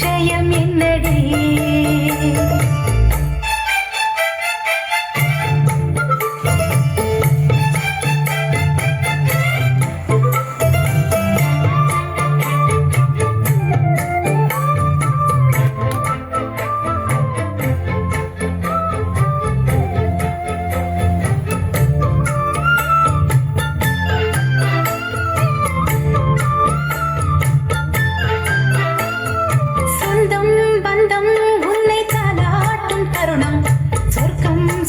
விஷயம் என்னடி?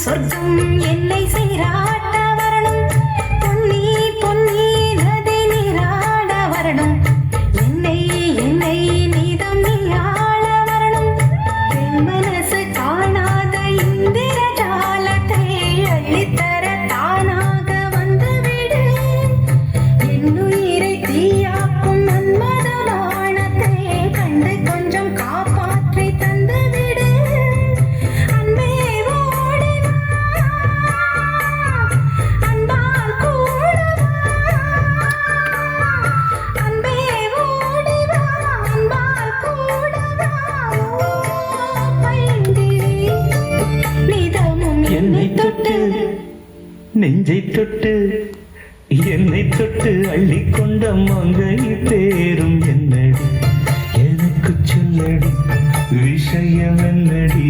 சொர்க்கம் என்னை சீராட்ட வரணும், பொன்னி பொன்னி நதி நீராட வரணும், என்னை என்னை நீதம் நீயாள வரணும். என் மனசு காணாத இந்திர ஜாலத்தை அள்ளித்தர தானாக வந்துவிடு. என் உயிரை தீயாக்கும் மன்மத வானத்தை கண்டு கொஞ்சம் காப்பாற்றி தந்துவிடு. அன்பே என்னை தொட்டு நெஞ்சை தொட்டு என்னை தொட்டு அள்ளிக்கொண்ட மங்கை பேரும் என்னடி, எனக்கு சொல்லடி விஷயம் என்னடி?